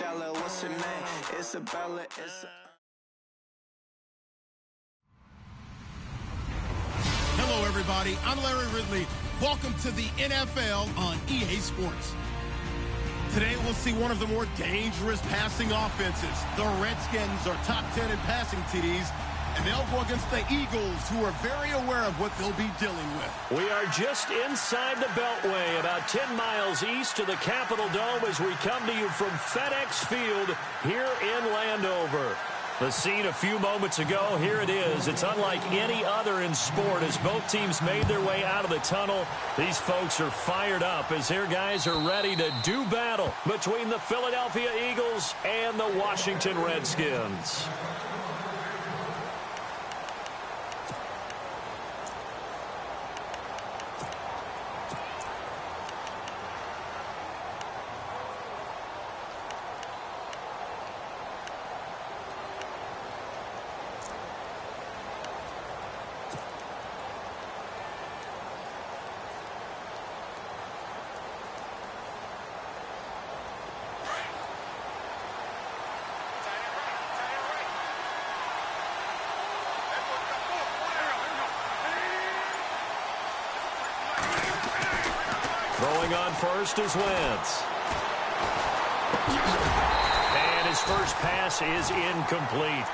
shallow. What's her name? Isabella. Hello, everybody. I'm Larry Ridley. Welcome to the NFL on EA Sports. Today, we'll see one of the more dangerous passing offenses. The Redskins are top 10 in passing TDs, and they'll go against the Eagles, who are very aware of what they'll be dealing with. We are just inside the Beltway, about 10 miles east of the Capitol Dome as we come to you from FedEx Field here in Landover. The scene a few moments ago, here it is. It's unlike any other in sport as both teams made their way out of the tunnel. These folks are fired up as their guys are ready to do battle between the Philadelphia Eagles and the Washington Redskins. Throwing on first is Wentz. And his first pass is incomplete.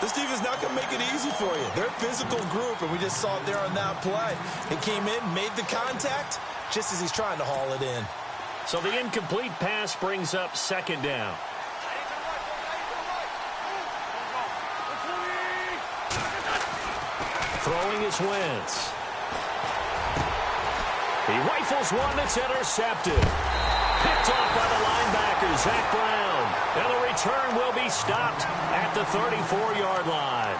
This defense is not going to make it easy for you. They're a physical group, and we just saw it there on that play. He came in, made the contact, just as he's trying to haul it in. So the incomplete pass brings up second down. Throwing is Wentz. He rifles one that's intercepted. Picked off by the linebacker, Zach Brown. And the return will be stopped at the 34-yard line.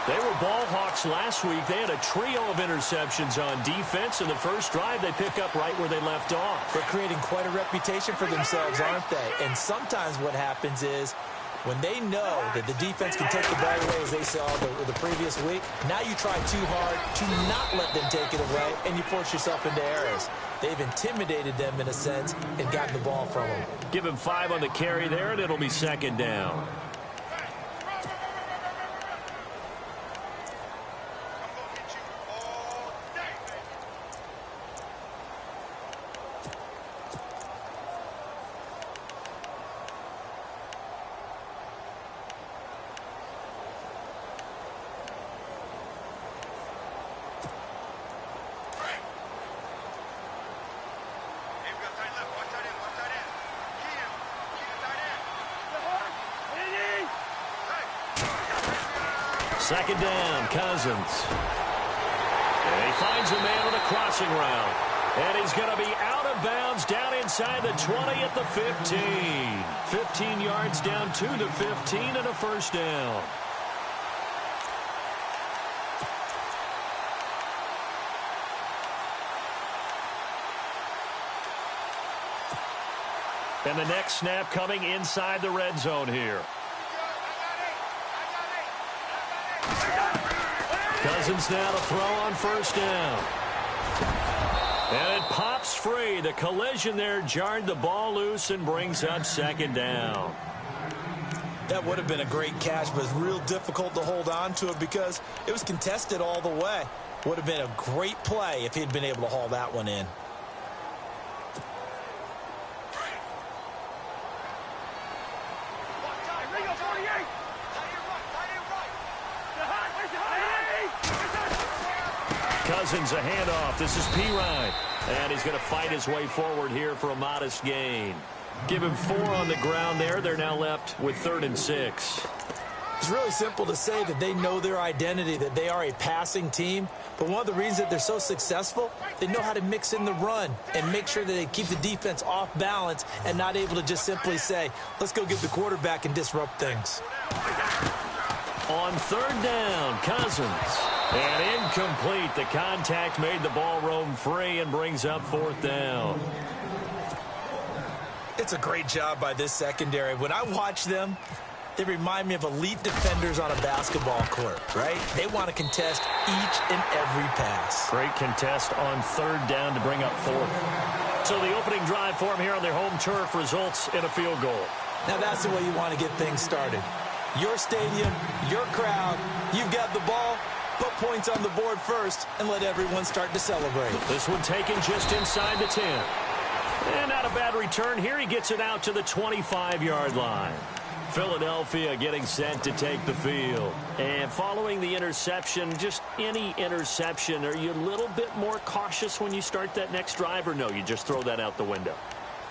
They were ball hawks last week. They had a trio of interceptions on defense. In the first drive, they pick up right where they left off. They're creating quite a reputation for themselves, aren't they? And sometimes what happens is when they know that the defense can take the ball away, as they saw the previous week, now you try too hard to not let them take it away, and you force yourself into errors. They've intimidated them in a sense and gotten the ball from them. Give him 5 on the carry there, and it'll be second down. Second down, Cousins. And he finds a man on a crossing route. And he's going to be out of bounds down inside the 20 at the 15. 15 yards down to the 15 and a first down. And the next snap coming inside the red zone here. Cousins now to throw on first down. And it pops free. The collision there jarred the ball loose and brings up second down. That would have been a great catch, but it's real difficult to hold on to it because it was contested all the way. Would have been a great play if he'd been able to haul that one in. Cousins a handoff. This is Pirine. And he's going to fight his way forward here for a modest gain. Give him 4 on the ground there. They're now left with 3rd and 6. It's really simple to say that they know their identity, that they are a passing team. But one of the reasons that they're so successful, they know how to mix in the run and make sure that they keep the defense off balance and not able to just simply say, let's go get the quarterback and disrupt things. On 3rd down, Cousins. And incomplete. The contact made the ball roam free and brings up 4th down. It's a great job by this secondary. When I watch them, they remind me of elite defenders on a basketball court, right? They want to contest each and every pass. Great contest on 3rd down to bring up 4th. So the opening drive for them here on their home turf results in a field goal. Now that's the way you want to get things started. Your stadium, your crowd, you've got the ball, put points on the board first, and let everyone start to celebrate. This one taken just inside the 10. And not a bad return here. He gets it out to the 25-yard line. Philadelphia getting set to take the field. And following the interception, just any interception, are you a little bit more cautious when you start that next drive, or no, you just throw that out the window?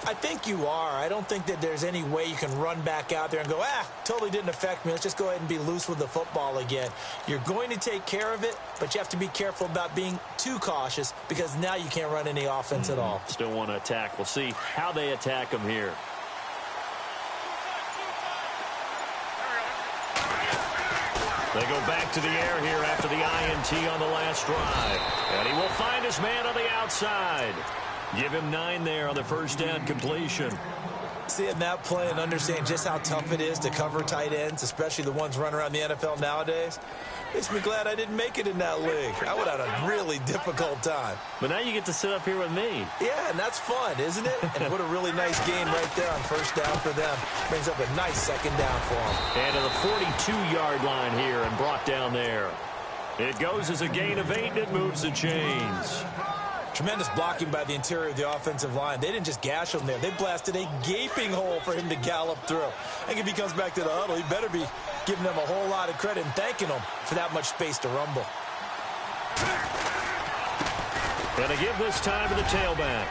I think you are. I don't think that there's any way you can run back out there and go, totally didn't affect me. Let's just go ahead and be loose with the football again. You're going to take care of it, but you have to be careful about being too cautious because now you can't run any offense at all. Still want to attack. We'll see how they attack him here. They go back to the air here after the INT on the last drive. And he will find his man on the outside. Give him 9 there on the first down completion. Seeing that play and understand just how tough it is to cover tight ends, especially the ones running around the NFL nowadays, makes me glad I didn't make it in that league. I would have had a really difficult time. But now you get to sit up here with me. Yeah, and that's fun, isn't it? And what a really nice game right there on first down for them. Brings up a nice second down for them. And to the 42-yard line here and brought down there. It goes as a gain of 8, and it moves the chains. Tremendous blocking by the interior of the offensive line. They didn't just gash him there. They blasted a gaping hole for him to gallop through. And if he comes back to the huddle, he better be giving them a whole lot of credit and thanking them for that much space to rumble. Gonna give this time to the tailback.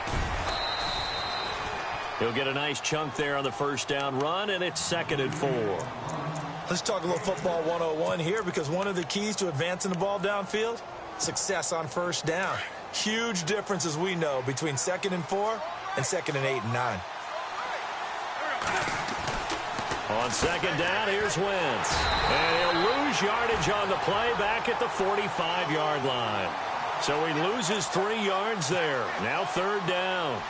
He'll get a nice chunk there on the first down run, and it's 2nd and 4. Let's talk a little football 101 here, because one of the keys to advancing the ball downfield, success on first down. Huge difference, as we know, between 2nd and 4 and 2nd and 8 and 9. On second down, here's Wentz. And he'll lose yardage on the play back at the 45-yard line. So he loses 3 yards there. Now 3rd down.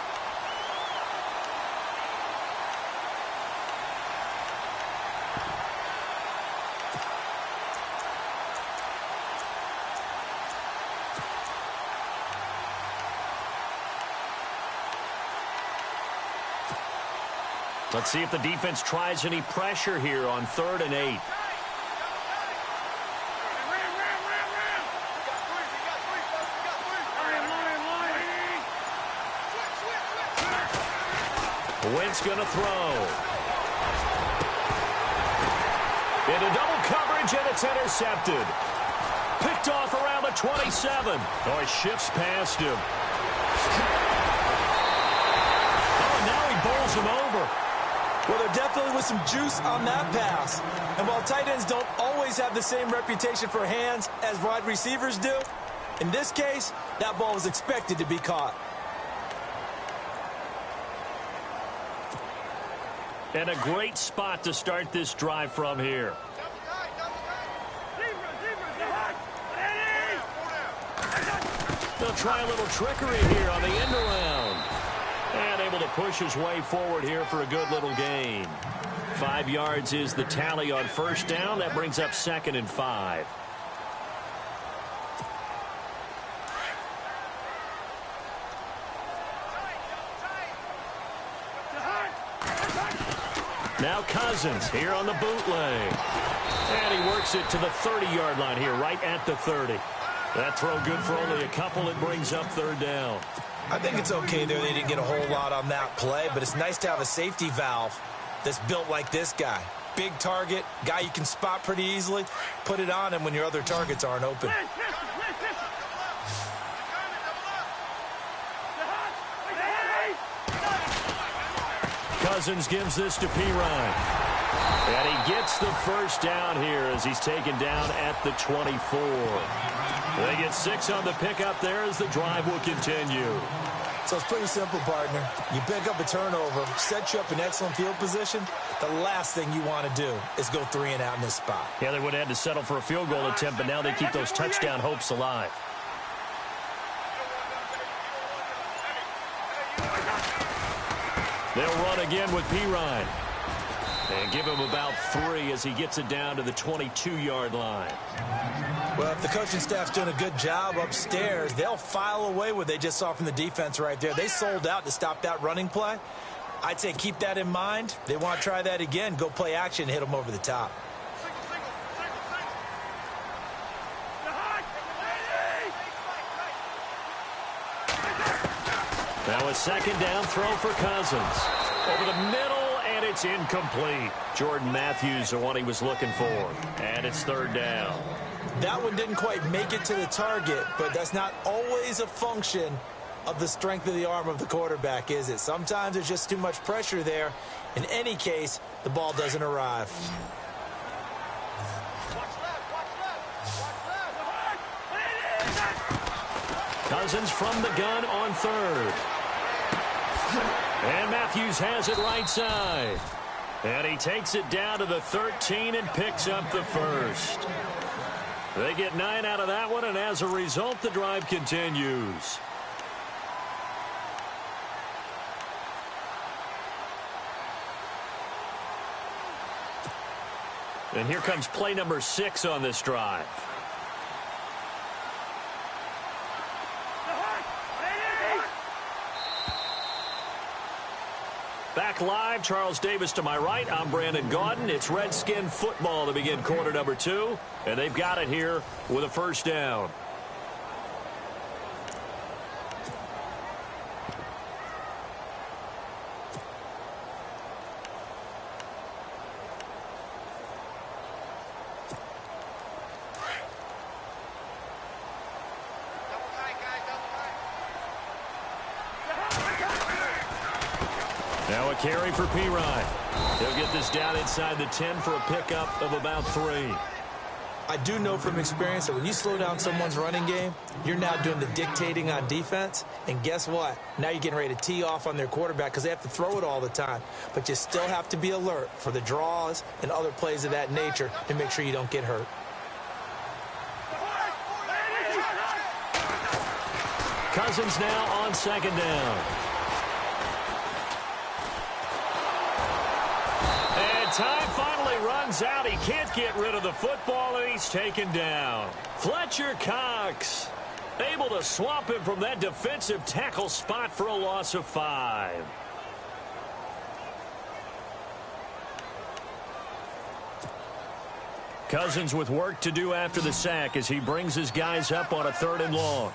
Let's see if the defense tries any pressure here on 3rd and 8. Wentz going to throw. Into double coverage, and it's intercepted. Picked off around the 27. Oh, he shifts past him. Oh, now he bowls him over. Well, there definitely was some juice on that pass. And while tight ends don't always have the same reputation for hands as wide receivers do, in this case, that ball was expected to be caught. And a great spot to start this drive from here. They'll try a little trickery here on the end around. And able to push his way forward here for a good little gain. 5 yards is the tally on first down. That brings up 2nd and 5. Now Cousins here on the bootleg. And he works it to the 30-yard line here, right at the 30. That throw good for only a couple. It brings up 3rd down. I think it's okay there. They didn't get a whole lot on that play, but it's nice to have a safety valve that's built like this guy. Big target, guy you can spot pretty easily. Put it on him when your other targets aren't open. Cousins gives this to Pirine. And he gets the first down here as he's taken down at the 24. They get 6 on the pickup there as the drive will continue. So it's pretty simple, partner. You pick up a turnover, set you up in excellent field position. The last thing you want to do is go 3 and out in this spot. Yeah, they would have had to settle for a field goal attempt, but now they keep those touchdown hopes alive. They'll run again with Pirine. And give him about 3 as he gets it down to the 22-yard line. Well, if the coaching staff's doing a good job upstairs, they'll file away what they just saw from the defense right there. They sold out to stop that running play. I'd say keep that in mind. They want to try that again. Go play action, hit them over the top. Now a second down throw for Cousins. Over the middle, and it's incomplete. Jordan Matthews, the one he was looking for. And it's third down. That one didn't quite make it to the target, but that's not always a function of the strength of the arm of the quarterback, is it? Sometimes there's just too much pressure there. In any case, the ball doesn't arrive. Cousins from the gun on third. And Matthews has it right side. And he takes it down to the 13 and picks up the first. They get 9 out of that one, and as a result, the drive continues. And here comes play number 6 on this drive. Back live, Charles Davis to my right. I'm Brandon Gaudin. It's Redskin football to begin quarter number 2. And they've got it here with a first down. Now a carry for P-Ryan. They'll get this down inside the 10 for a pickup of about 3. I do know from experience that when you slow down someone's running game, you're now doing the dictating on defense. And guess what? Now you're getting ready to tee off on their quarterback because they have to throw it all the time. But you still have to be alert for the draws and other plays of that nature to make sure you don't get hurt. Cousins now on second down. Time finally runs out. He can't get rid of the football, and he's taken down. Fletcher Cox able to swamp him from that defensive tackle spot for a loss of 5. Cousins with work to do after the sack as he brings his guys up on a 3rd and long.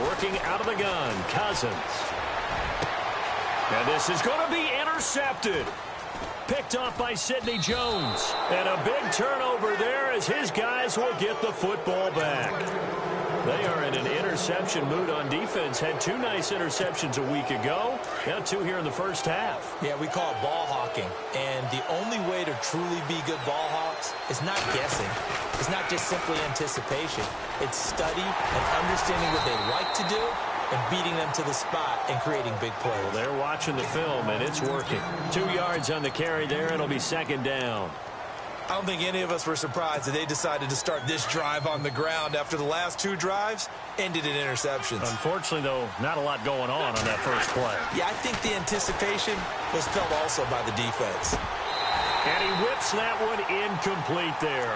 Working out of the gun, Cousins. And this is going to be intercepted. Picked off by Sidney Jones. And a big turnover there as his guys will get the football back. They are in an interception mood on defense. Had 2 nice interceptions a week ago. Now 2 here in the first half. Yeah, we call it ball hawking. And the only way to truly be good ball hawks is not guessing. It's not just simply anticipation. It's study and understanding what they like to do and beating them to the spot and creating big plays. Well, they're watching the film, and it's working. 2 yards on the carry there, and it'll be second down. I don't think any of us were surprised that they decided to start this drive on the ground after the last 2 drives ended in interceptions. Unfortunately, though, not a lot going on that first play. Yeah, I think the anticipation was felt also by the defense. And he whips that one incomplete there.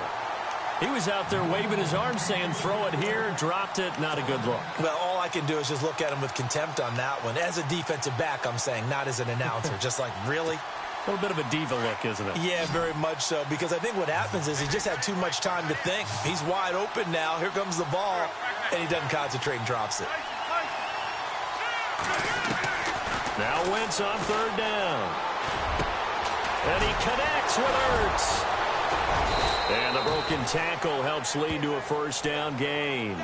He was out there waving his arms saying, throw it here, dropped it, not a good look. Well, all I can do is just look at him with contempt on that one. As a defensive back, I'm saying, not as an announcer. Just like, really? A little bit of a diva look, isn't it? Yeah, very much so, because I think what happens is he just had too much time to think. He's wide open now. Here comes the ball, and he doesn't concentrate and drops it. Now Wentz on 3rd down. And he connects with Ertz. And the broken tackle helps lead to a first down gain.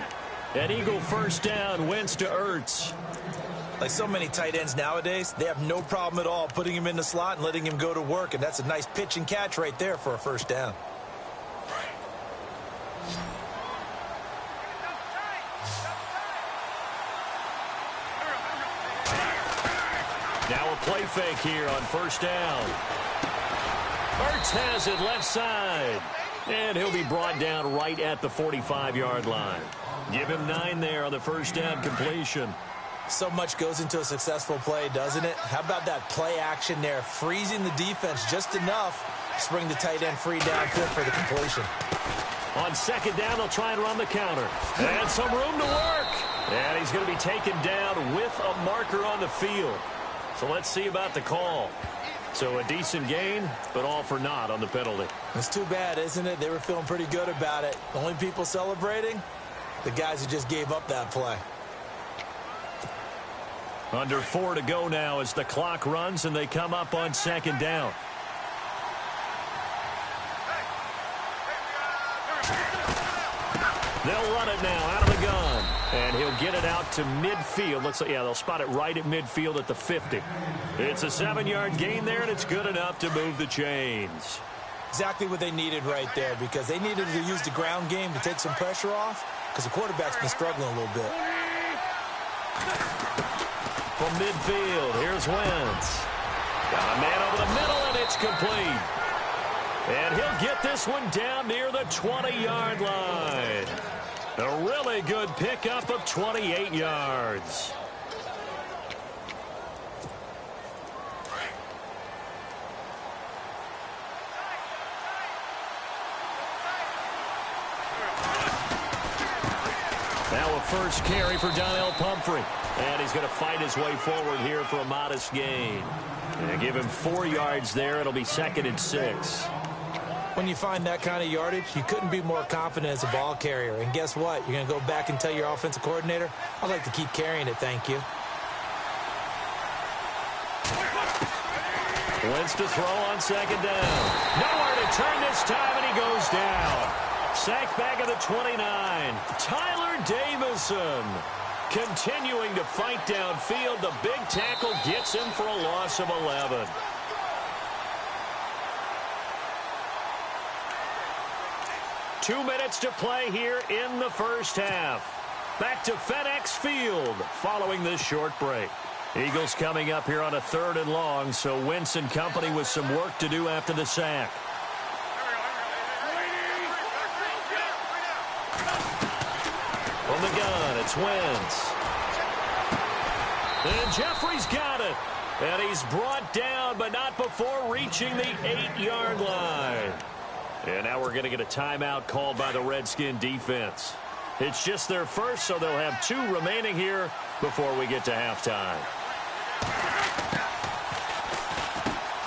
An Eagle first down, Wentz to Ertz. Like so many tight ends nowadays, they have no problem at all putting him in the slot and letting him go to work, and that's a nice pitch and catch right there for a first down. Now a play fake here on first down. Ertz has it left side. And he'll be brought down right at the 45-yard line. Give him 9 there on the first down completion. So much goes into a successful play, doesn't it? How about that play action there, freezing the defense just enough to bring the tight end free downfield for the completion. On second down, they'll try and run the counter. And some room to work. And he's going to be taken down with a marker on the field. So let's see about the call. So a decent gain, but all for naught on the penalty. It's too bad, isn't it? They were feeling pretty good about it. The only people celebrating, the guys who just gave up that play. Under 4 to go now as the clock runs and they come up on second down. They'll run it now out of the gun. And he'll get it out to midfield. Looks like, yeah, they'll spot it right at midfield at the 50. It's a 7-yard gain there, and it's good enough to move the chains. Exactly what they needed right there, because they needed to use the ground game to take some pressure off, because the quarterback's been struggling a little bit. From midfield, here's Wentz. Got a man over the middle, and it's complete. And he'll get this one down near the 20-yard line. A really good pickup of 28 yards. Now a first carry for Donnell Pumphrey. And he's going to fight his way forward here for a modest gain. And give him 4 yards there. It'll be 2nd and 6. When you find that kind of yardage, you couldn't be more confident as a ball carrier. And guess what? You're going to go back and tell your offensive coordinator, I'd like to keep carrying it, thank you. Wentz to throw on second down. Nowhere to turn this time, and he goes down. Sacked back at the 29. Tyler Davison continuing to fight downfield. The big tackle gets him for a loss of 11. Two minutes to play here in the first half. Back to FedEx Field following this short break. Eagles coming up here on a 3rd and long, so Wentz and company with some work to do after the sack. From the gun, it's Wentz. And Jeffrey's got it. And he's brought down, but not before reaching the 8-yard line. And now we're going to get a timeout called by the Redskin defense. It's just their first, so they'll have 2 remaining here before we get to halftime.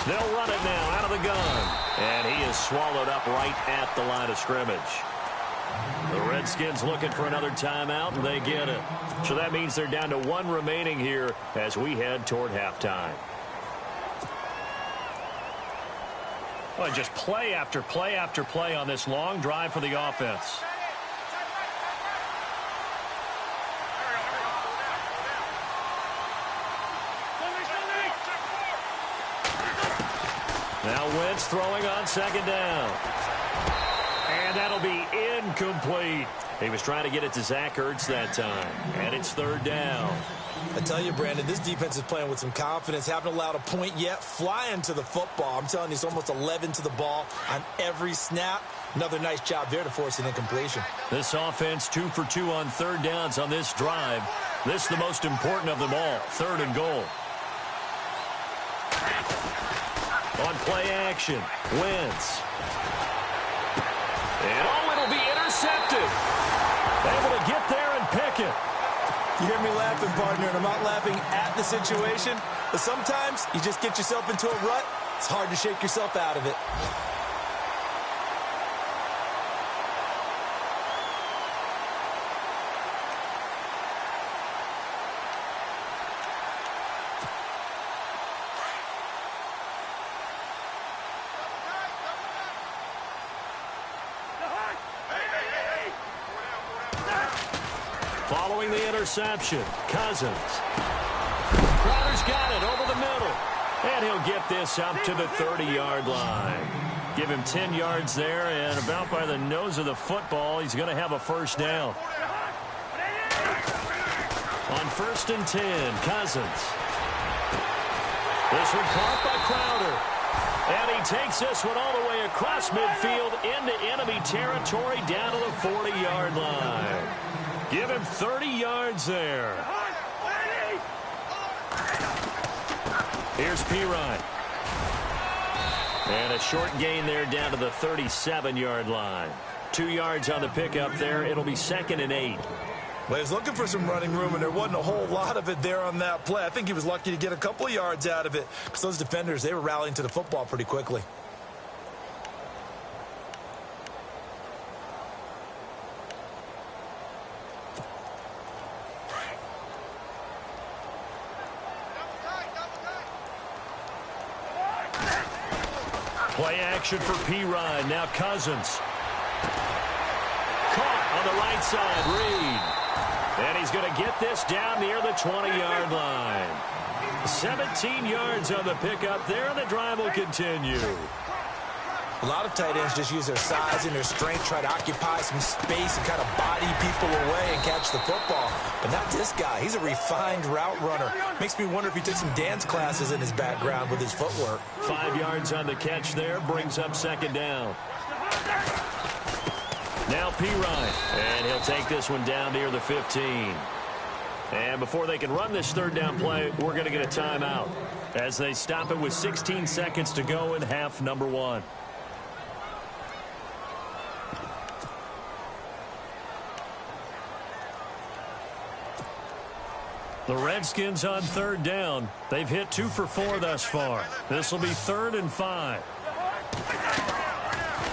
They'll run it now out of the gun. And he is swallowed up right at the line of scrimmage. The Redskins looking for another timeout, and they get it. So that means they're down to 1 remaining here as we head toward halftime. Well, just play after play after play on this long drive for the offense. Now Wentz throwing on second down. And that'll be incomplete. He was trying to get it to Zach Ertz that time. And it's 3rd down. I tell you, Brandon, this defense is playing with some confidence. Haven't allowed a point yet. Flying to the football. I'm telling you, it's almost 11 to the ball on every snap. Another nice job there to force an incompletion. This offense 2 for 2 on 3rd downs on this drive. This is the most important of them all. 3rd and goal. On play action, Wentz. And it'll be intercepted. Able to get there and pick it. You hear me laughing, partner, and I'm not laughing at the situation, but sometimes you just get yourself into a rut. It's hard to shake yourself out of it. Following the interception, Cousins. Crowder's got it over the middle. And he'll get this up to the 30-yard line. Give him 10 yards there, and about by the nose of the football, he's going to have a first down. On 1st and 10, Cousins. This one caught by Crowder. And he takes this one all the way across midfield into enemy territory down to the 40-yard line. Give him 30 yards there. Here's Pirine. And a short gain there down to the 37-yard line. 2 yards on the pickup there. It'll be 2nd and 8. Well, he was looking for some running room, and there wasn't a whole lot of it there on that play. I think he was lucky to get a couple of yards out of it because those defenders, they were rallying to the football pretty quickly. Play action for P-Ryan. Now Cousins. Caught on the right side. Reed. And he's going to get this down near the 20-yard line. 17 yards on the pickup there, and the drive will continue. A lot of tight ends just use their size and their strength, try to occupy some space and kind of body people away and catch the football. But not this guy. He's a refined route runner. Makes me wonder if he took some dance classes in his background with his footwork. 5 yards on the catch there, brings up second down. Now P-Ryan, and he'll take this one down near the 15. And before they can run this third down play, we're going to get a timeout as they stop it with 16 seconds to go in half number 1. The Redskins on third down. They've hit 2 for 4 thus far. This will be 3rd and 5.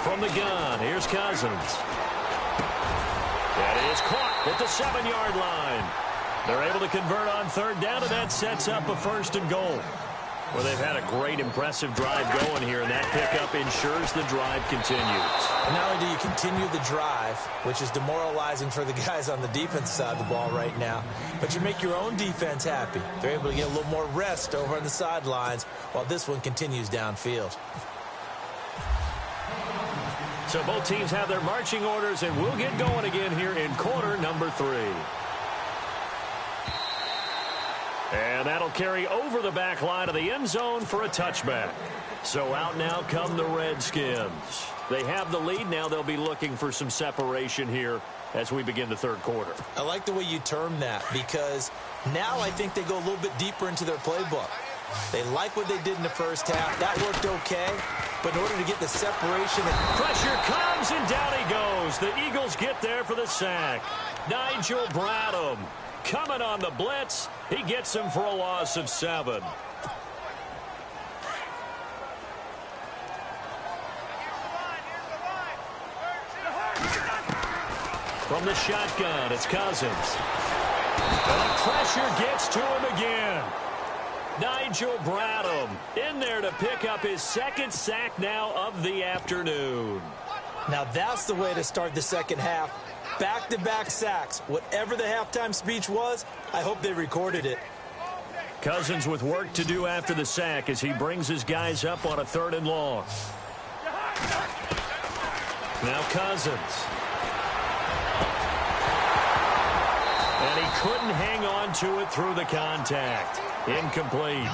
From the gun, here's Cousins. That is caught at the 7-yard line. They're able to convert on third down, and that sets up a 1st and goal. Well, they've had a great, impressive drive going here, and that pickup ensures the drive continues. And not only do you continue the drive, which is demoralizing for the guys on the defense side of the ball right now, but you make your own defense happy. They're able to get a little more rest over on the sidelines while this one continues downfield. So both teams have their marching orders, and we'll get going again here in quarter number 3. And that'll carry over the back line of the end zone for a touchback. So out now come the Redskins. They have the lead. Now they'll be looking for some separation here as we begin the third quarter. I like the way you term that because now I think they go a little bit deeper into their playbook. They like what they did in the first half. That worked okay. But in order to get the separation... Pressure comes, and down he goes. The Eagles get there for the sack. Nigel Bradham coming on the blitz. He gets him for a loss of 7. From the shotgun, it's Cousins. And the pressure gets to him again. Nigel Bradham in there to pick up his 2nd sack now of the afternoon. Now that's the way to start the second half. Back-to-back sacks. Whatever the halftime speech was, I hope they recorded it. Cousins with work to do after the sack as he brings his guys up on a 3rd and long. Now Cousins. And he couldn't hang on to it through the contact. Incomplete.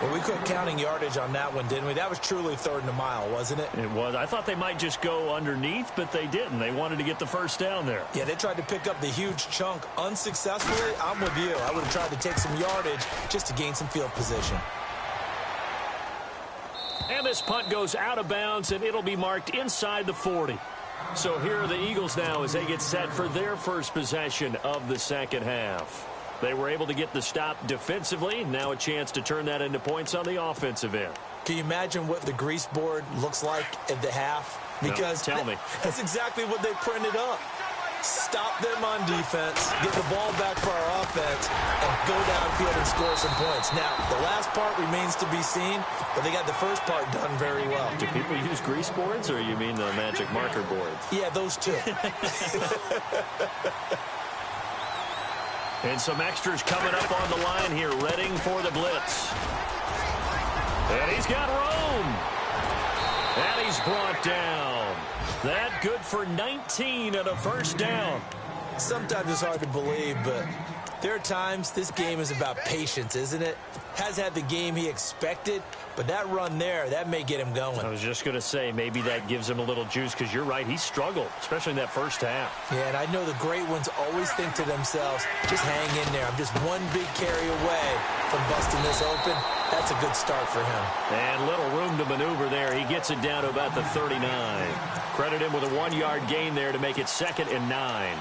Well, we quit counting yardage on that one, didn't we? That was truly 3rd and a mile, wasn't it? It was. I thought they might just go underneath, but they didn't. They wanted to get the first down there. Yeah, they tried to pick up the huge chunk unsuccessfully. I'm with you. I would have tried to take some yardage just to gain some field position. And this punt goes out of bounds, and it'll be marked inside the 40. So here are the Eagles now as they get set for their first possession of the second half. They were able to get the stop defensively. Now a chance to turn that into points on the offensive end. Can you imagine what the grease board looks like at the half? Because no, tell me. That's exactly what they printed up. Stop them on defense, get the ball back for our offense, and go downfield and score some points. Now, the last part remains to be seen, but they got the first part done very well. Do people use grease boards, or you mean the magic marker boards? Yeah, those two. And some extras coming up on the line here, readying for the blitz. And he's got room. And he's brought down. That good for 19 and a first down. Sometimes it's hard to believe, but there are times this game is about patience, isn't it? Has had the game he expected, but that run there, that may get him going. I was just going to say, maybe that gives him a little juice, because you're right, he struggled, especially in that first half. Yeah, and I know the great ones always think to themselves, just hang in there. I'm just one big carry away from busting this open. That's a good start for him. And little room to maneuver there. He gets it down to about the 39. Credit him with a 1-yard gain there to make it 2nd and 9.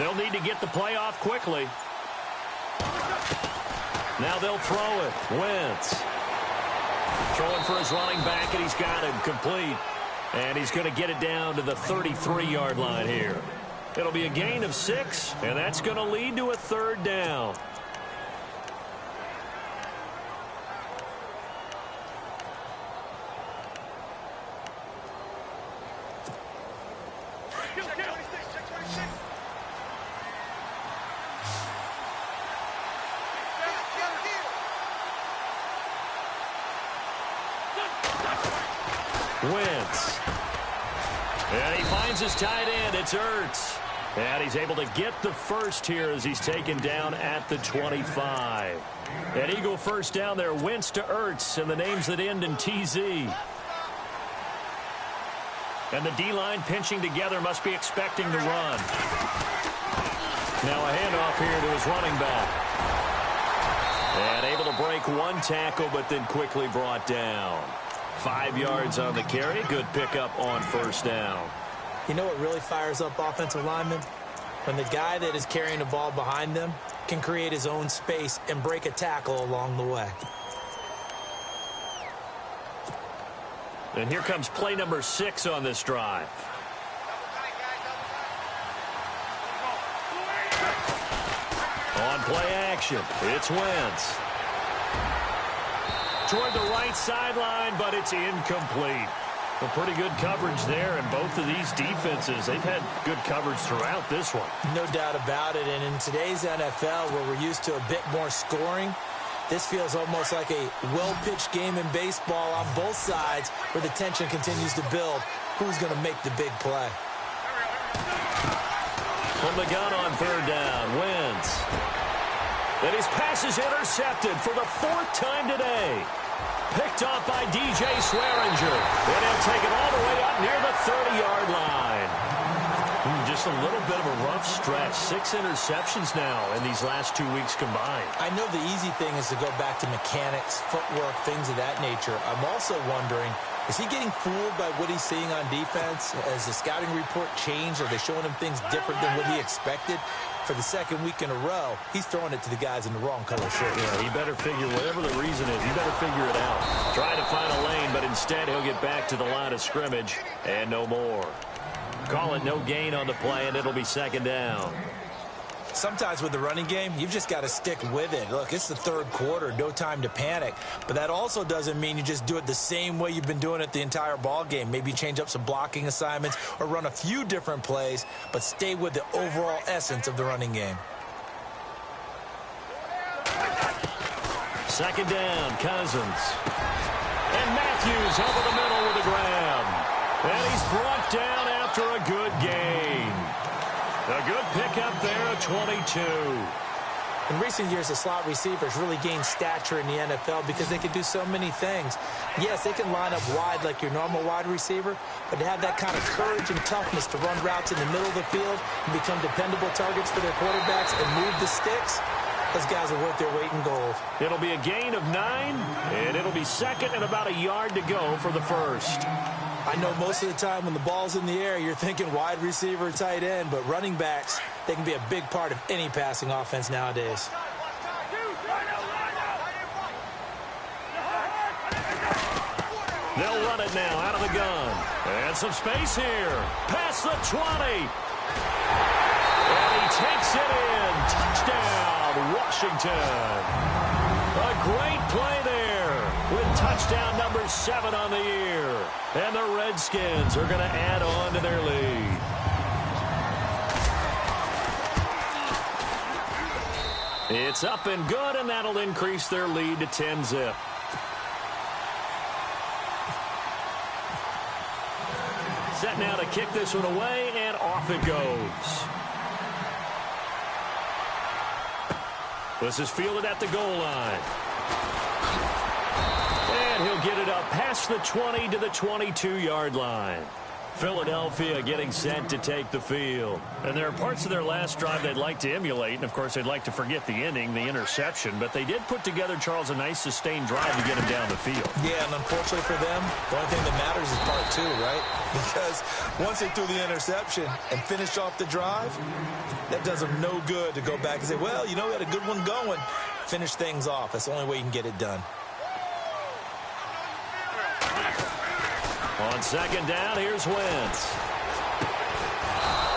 They'll need to get the play off quickly. Now they'll throw it. Wentz throwing for his running back, and he's got him complete. And he's going to get it down to the 33-yard line here. It'll be a gain of 6, and that's going to lead to a 3rd down. Wentz. And he finds his tight end. It's Ertz. And he's able to get the first here as he's taken down at the 25. An Eagle first down there. Wentz to Ertz, and the names that end in TZ. And the D-line pinching together, must be expecting to run. Now a handoff here to his running back. And able to break one tackle, but then quickly brought down. 5 yards on the carry. Good pickup on first down. You know what really fires up offensive linemen? When the guy that is carrying the ball behind them can create his own space and break a tackle along the way. And here comes play number 6 on this drive. On play action, it's Wentz. Toward the right sideline, but it's incomplete. Well, pretty good coverage there, and both of these defenses, they've had good coverage throughout this one. No doubt about it, and in today's NFL, where we're used to a bit more scoring, this feels almost like a well-pitched game in baseball on both sides, where the tension continues to build. Who's going to make the big play? From the gun on 3rd down, Wentz. And his pass is intercepted for the 4th time today. Picked off by DJ Swearinger. And he'll take it all the way up near the 30-yard line. Just a little bit of a rough stretch. 6 interceptions now in these last 2 weeks combined. I know the easy thing is to go back to mechanics, footwork, things of that nature. I'm also wondering, is he getting fooled by what he's seeing on defense? Has the scouting report changed? Are they showing him things different than what he expected? For the 2nd week in a row, he's throwing it to the guys in the wrong color shirt. Yeah, he better figure, whatever the reason is, he better figure it out. Try to find a lane, but instead he'll get back to the line of scrimmage and no more. Call it no gain on the play, and it'll be 2nd down. Sometimes with the running game, you've just got to stick with it. Look, it's the 3rd quarter, no time to panic. But that also doesn't mean you just do it the same way you've been doing it the entire ball game. Maybe change up some blocking assignments or run a few different plays, but stay with the overall essence of the running game. 2nd down, Cousins. And Matthews over the middle with a grab. And he's brought down after a good gain. A good pickup there at 22. In recent years, the slot receivers really gained stature in the NFL because they can do so many things. Yes, they can line up wide like your normal wide receiver, but to have that kind of courage and toughness to run routes in the middle of the field and become dependable targets for their quarterbacks and move the sticks, those guys are worth their weight in gold. It'll be a gain of 9, and it'll be 2nd and about a yard to go for the 1st. I know most of the time when the ball's in the air, you're thinking wide receiver, tight end, but running backs, they can be a big part of any passing offense nowadays. They'll run it now out of the gun. And some space here. Past the 20. And he takes it in. Touchdown, Washington. A great play there with touchdown number 7 on the year. And the Redskins are going to add on to their lead. It's up and good, and that'll increase their lead to 10-zip. Set now to kick this one away, and off it goes. This is fielded at the goal line. And he'll get it up past the 20 to the 22-yard line. Philadelphia getting set to take the field. And there are parts of their last drive they'd like to emulate, and of course they'd like to forget the ending, the interception, but they did put together, Charles, a nice sustained drive to get him down the field. Yeah, and unfortunately for them, the only thing that matters is part two, right? Because once they threw the interception and finished off the drive, that does them no good to go back and say, well, you know, we had a good one going. Finish things off. That's the only way you can get it done. On second down, here's Wentz.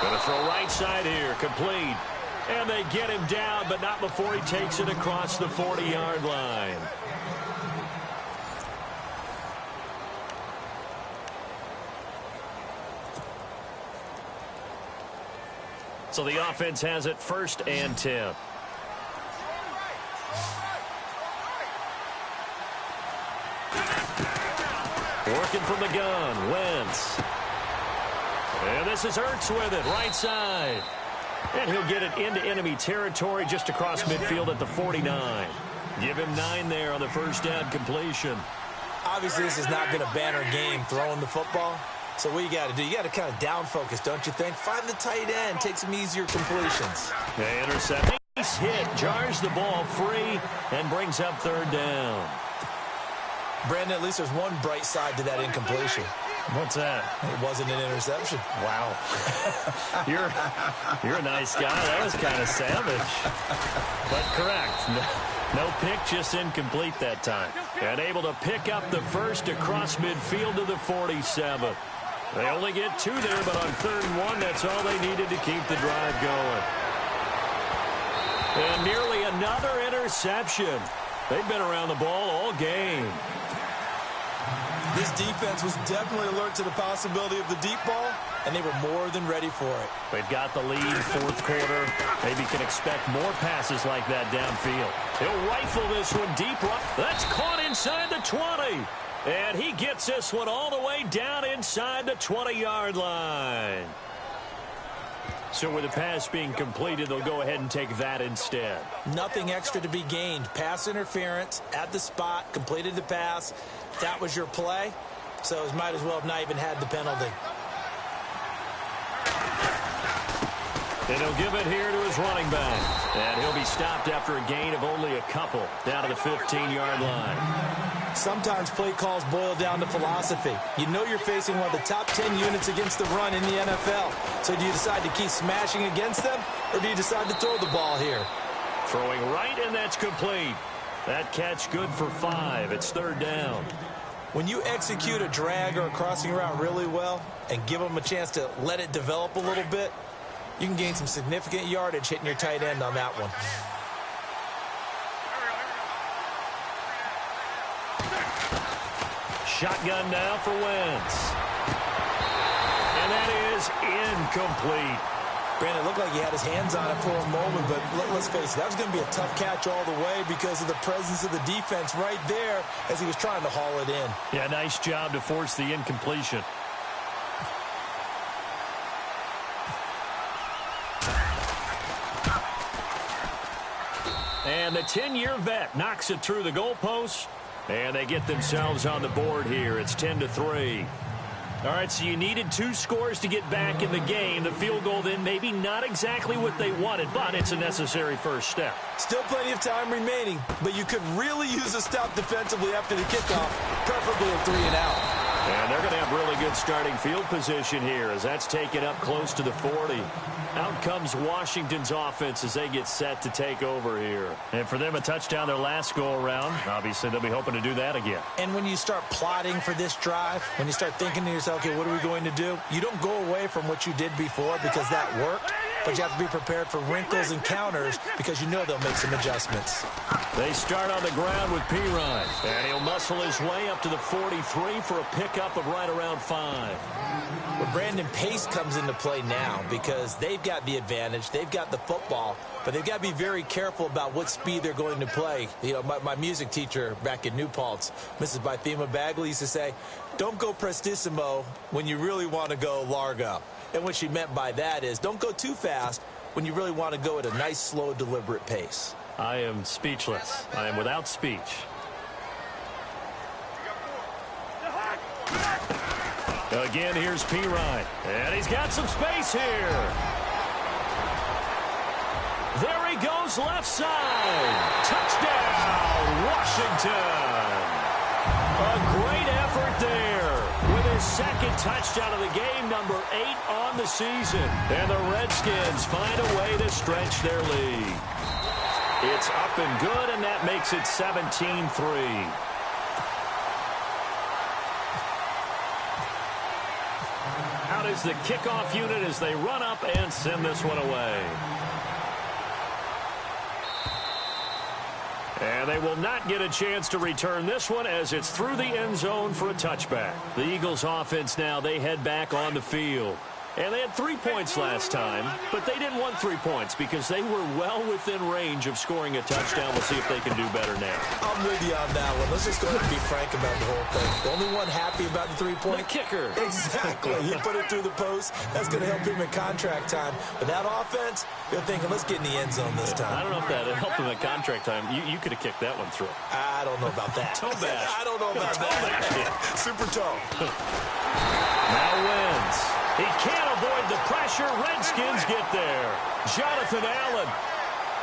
Going to throw right side here, complete. And they get him down, but not before he takes it across the 40-yard line. So the offense has it 1st and 10. Working from the gun, Wentz. And this is Ertz with it, right side. And he'll get it into enemy territory just across midfield at the 49. Give him 9 there on the first down completion. Obviously, this is not been a banner game throwing the football. So what you got to do, you got to kind of down focus, don't you think? Find the tight end, take some easier completions. They intercept. Nice hit, jars the ball free, and brings up 3rd down. Brandon, at least there's one bright side to that incompletion. What's that? It wasn't an interception. Wow. You're a nice guy. That was kind of savage. But correct. No pick, just incomplete that time. And able to pick up the first across midfield to the 47. They only get 2 there, but on 3rd and 1, that's all they needed to keep the drive going. And nearly another interception. They've been around the ball all game. This defense was definitely alert to the possibility of the deep ball, and they were more than ready for it. They've got the lead, 4th quarter. Maybe can expect more passes like that downfield. He'll rifle this one deep. That's caught inside the 20. And he gets this one all the way down inside the 20-yard line. So with the pass being completed, they'll go ahead and take that instead. Nothing extra to be gained. Pass interference at the spot, completed the pass. That was your play, so he might as well have not even had the penalty. And he'll give it here to his running back. And he'll be stopped after a gain of only a couple down to the 15-yard line. Sometimes play calls boil down to philosophy. You know you're facing one of the top 10 units against the run in the NFL. So do you decide to keep smashing against them, or do you decide to throw the ball here? Throwing right, and that's complete. That catch good for 5. It's 3rd down. When you execute a drag or a crossing route really well and give them a chance to let it develop a little bit, you can gain some significant yardage hitting your tight end on that one. Shotgun now for Wentz. And that is incomplete. Brandon, it looked like he had his hands on it for a moment, but let's face it, that was going to be a tough catch all the way because of the presence of the defense right there as he was trying to haul it in. Yeah, nice job to force the incompletion. And the 10-year vet knocks it through the goalpost, and they get themselves on the board here. It's 10-3. All right, so you needed 2 scores to get back in the game. The field goal then maybe not exactly what they wanted, but it's a necessary first step. Still plenty of time remaining, but you could really use a stop defensively after the kickoff, preferably a 3 and out. And they're going to have really good starting field position here as that's taken up close to the 40. Out comes Washington's offense as they get set to take over here. And for them, a touchdown their last go-around. Obviously, they'll be hoping to do that again. And when you start plotting for this drive, when you start thinking to yourself, okay, what are we going to do? You don't go away from what you did before because that worked, but you have to be prepared for wrinkles and counters because you know they'll make some adjustments. They start on the ground with Pirine, and he'll muscle his way up to the 43 for a pickup of right around 5. Well, Brandon, pace comes into play now because they've got the advantage. They've got the football, but they've got to be very careful about what speed they're going to play. You know, my music teacher back in New Paltz, Mrs. Bythema Bagley, used to say, don't go prestissimo when you really want to go largo. And what she meant by that is don't go too fast when you really want to go at a nice, slow, deliberate pace. I am speechless. I am without speech. Again, here's Pirine. And he's got some space here. There he goes, left side. Touchdown, Washington. A great effort there with his second touchdown of the game, number 8 on the season. And the Redskins find a way to stretch their lead. It's up and good, and that makes it 17-3. Out is the kickoff unit as they run up and send this one away. And they will not get a chance to return this one as it's through the end zone for a touchback. The Eagles offense now, they head back on the field. And they had 3 points last time, but they didn't want 3 points because they were well within range of scoring a touchdown. We'll see if they can do better now. I'm with you on that one. Let's just go ahead and be frank about the whole thing. The only one happy about the 3-point? The kicker. Exactly. You put it through the post. That's going to help him in contract time. But that offense, they're thinking, let's get in the end zone this time. I don't know if that helped him in contract time. You could have kicked that one through. I don't know about that. Toe bash. I don't know about that. Super toe. Now wins. He can't avoid the pressure. Redskins get there. Jonathan Allen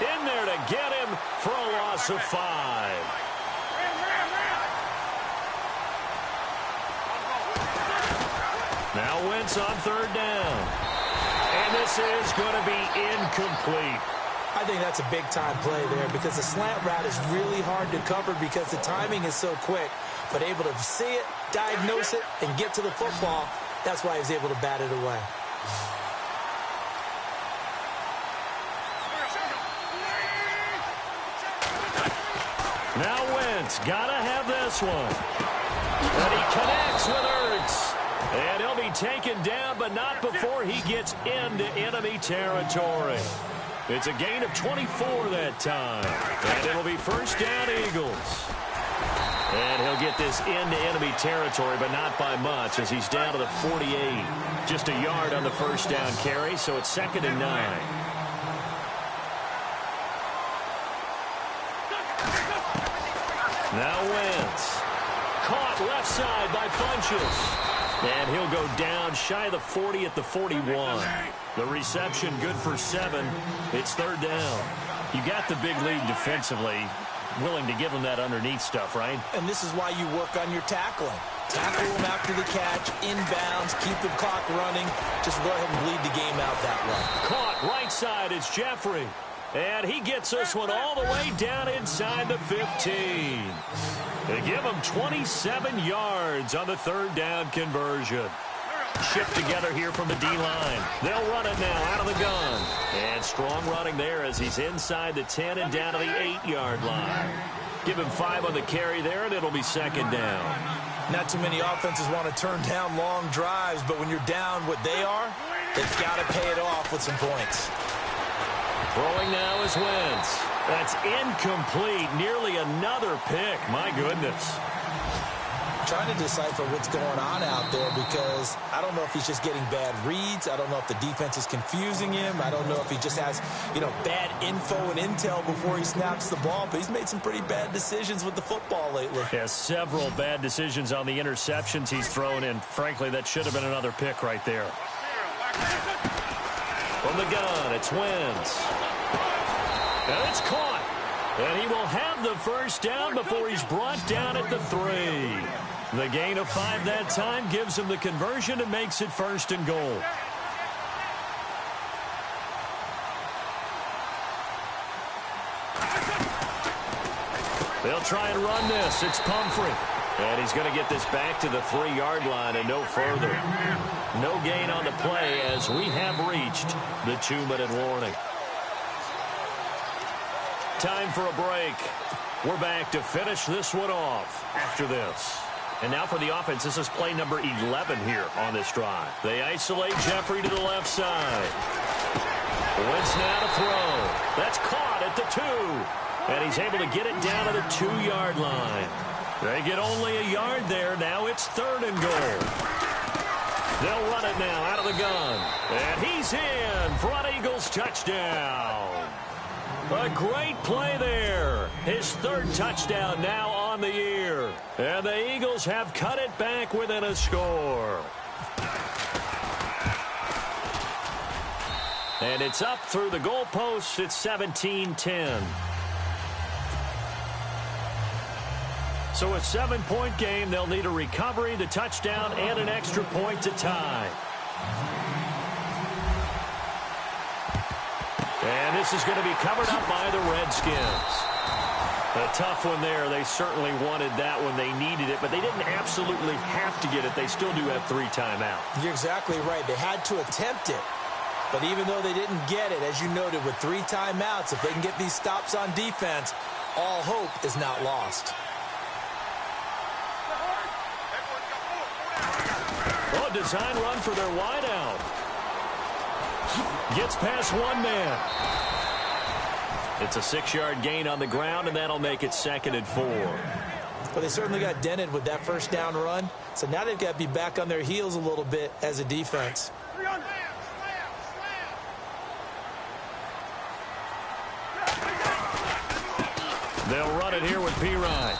in there to get him for a loss of 5. Now Wentz on 3rd down. And this is going to be incomplete. I think that's a big-time play there because the slant route is really hard to cover because the timing is so quick. But able to see it, diagnose it, and get to the football, that's why he was able to bat it away. Now Wentz, gotta have this one. And he connects with Ertz. And he'll be taken down, but not before he gets into enemy territory. It's a gain of 24 that time. And it'll be 1st down, Eagles. And he'll get this into enemy territory, but not by much as he's down to the 48. Just a yard on the 1st down carry, so it's 2nd and 9. Now Wentz. Caught left side by Funchess. And he'll go down shy of the 40 at the 41. The reception good for 7. It's 3rd down. You got the big lead defensively. Willing to give him that underneath stuff, right? And this is why you work on your tackling. Tackle him after the catch, inbounds, keep the clock running. Just go ahead and bleed the game out that way. Caught right side, it's Jeffrey. And he gets this one all the way down inside the 15. They give him 27 yards on the 3rd down conversion. Shift together here from the D-line. They'll run it now out of the gun. And strong running there as he's inside the 10 and down to the 8-yard line. Give him 5 on the carry there, and it'll be 2nd down. Not too many offenses want to turn down long drives, but when you're down what they are, they've got to pay it off with some points. Throwing now is Wentz. That's incomplete. Nearly another pick. My goodness. Trying to decipher what's going on out there because I don't know if he's just getting bad reads. I don't know if the defense is confusing him. I don't know if he just has, bad info and intel before he snaps the ball. But he's made some pretty bad decisions with the football lately. Yeah, several bad decisions on the interceptions he's thrown in. Frankly, that should have been another pick right there. From the gun, it's Wentz. And it's caught. And he will have the 1st down before he's brought down at the 3. The gain of 5 that time gives him the conversion and makes it 1st and goal. They'll try and run this. It's Pumphrey. And he's going to get this back to the 3-yard line and no further. No gain on the play as we have reached the 2-minute warning. Time for a break. We're back to finish this one off after this. And now for the offense, this is play number 11 here on this drive. They isolate Jeffrey to the left side. Wentz now to throw. That's caught at the 2. And he's able to get it down to the 2-yard line. They get only a yard there. Now it's 3rd and goal. They'll run it now out of the gun. And he's in for an Eagles touchdown. A great play there. His 3rd touchdown now on the year. And the Eagles have cut it back within a score. And it's up through the goalposts. It's 17-10. So a 7-point game. They'll need a recovery, the touchdown, and an extra point to tie. And this is going to be covered up by the Redskins. A tough one there. They certainly wanted that when they needed it, but they didn't absolutely have to get it. They still do have 3 timeouts. You're exactly right. They had to attempt it. But even though they didn't get it, as you noted, with 3 timeouts, if they can get these stops on defense, all hope is not lost. Oh, design run for their wideout. Gets past one man. It's a 6-yard gain on the ground, and that'll make it 2nd and 4. Well, they certainly got dented with that first down run, so now they've got to be back on their heels a little bit as a defense. They'll run it here with Pirine.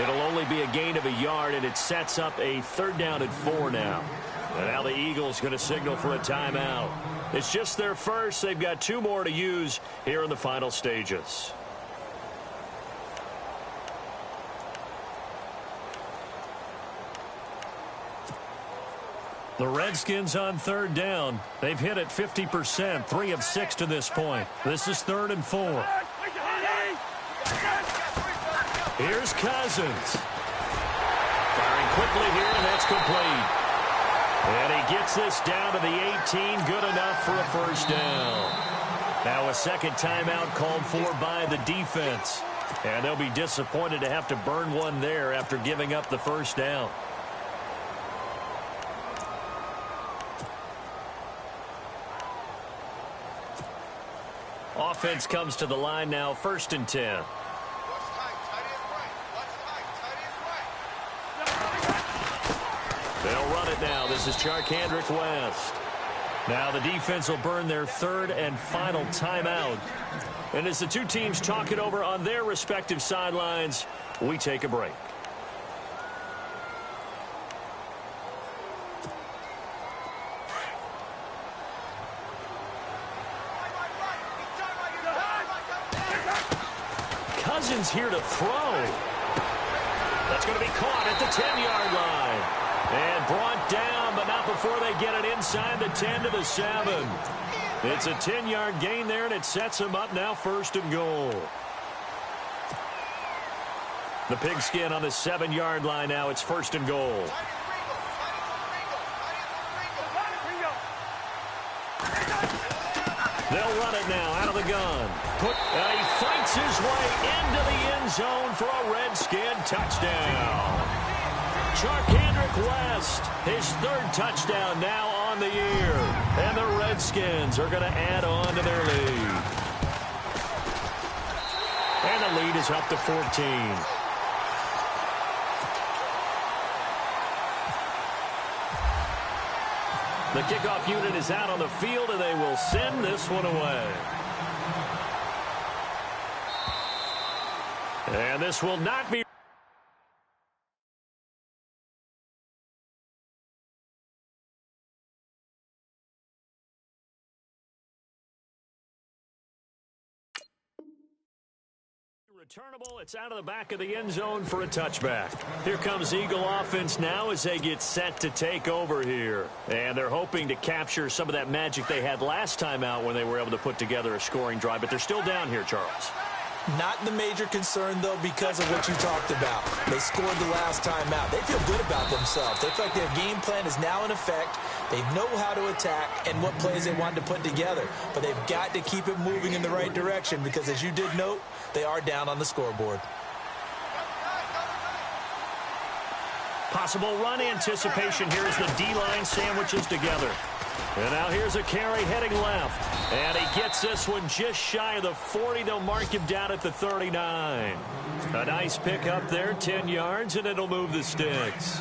It'll only be a gain of a yard, and it sets up a 3rd down and 4 now. And now the Eagles going to signal for a timeout. It's just their first. They've got 2 more to use here in the final stages. The Redskins on 3rd down. They've hit it 50%, 3 of 6 to this point. This is 3rd and 4. Here's Cousins. Firing quickly here, and that's complete. And he gets this down to the 18, good enough for a 1st down. Now a 2nd timeout called for by the defense. And they'll be disappointed to have to burn one there after giving up the 1st down. Offense comes to the line now, 1st and 10. They'll run it now. This is Charkandrick West. Now the defense will burn their 3rd and final timeout. And as the 2 teams talk it over on their respective sidelines, we take a break. Cousins here to throw. That's going to be caught at the 10-yard line. And brought down, but not before they get it inside the 10 to the 7. It's a 10-yard gain there, and it sets them up now 1st and goal. The pigskin on the 7-yard line now. It's 1st and goal. They'll run it now out of the gun. He fights his way into the end zone for a Redskin touchdown. Charkandrick West, his 3rd touchdown now on the year. And the Redskins are going to add on to their lead. And the lead is up to 14. The kickoff unit is out on the field, and they will send this one away. And this will not be returnable. It's out of the back of the end zone for a touchback. Here comes Eagle offense now as they get set to take over here. And they're hoping to capture some of that magic they had last time out when they were able to put together a scoring drive. But they're still down here, Charles. Not the major concern, though, because of what you talked about. They scored the last time out. They feel good about themselves. They feel like their game plan is now in effect. They know how to attack and what plays they wanted to put together. But they've got to keep it moving in the right direction because, as you did note, they are down on the scoreboard. Possible run anticipation here as the D-line sandwiches together. And now here's a carry heading left. And he gets this one just shy of the 40. They'll mark him down at the 39. A nice pick up there, 10 yards, and it'll move the sticks.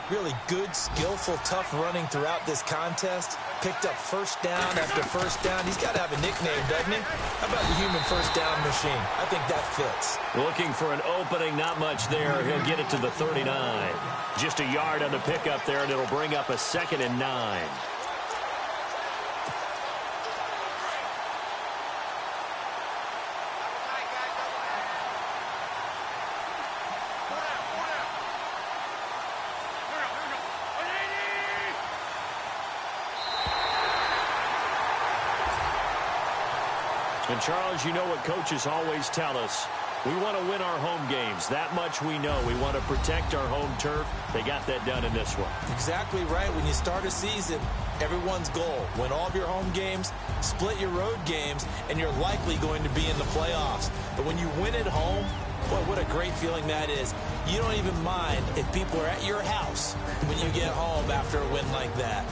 Really good, skillful, tough running throughout this contest. Picked up first down after first down. He's got to have a nickname, doesn't he? How about the human first down machine? I think that fits. Looking for an opening, not much there. He'll get it to the 39. Just a yard on the pickup there, and it'll bring up a 2nd and 9. And, Charles, you know what coaches always tell us. We want to win our home games. That much we know. We want to protect our home turf. They got that done in this one. Exactly right. When you start a season, everyone's goal, win all of your home games, split your road games, and you're likely going to be in the playoffs. But when you win at home, boy, what a great feeling that is. You don't even mind if people are at your house when you get home after a win like that.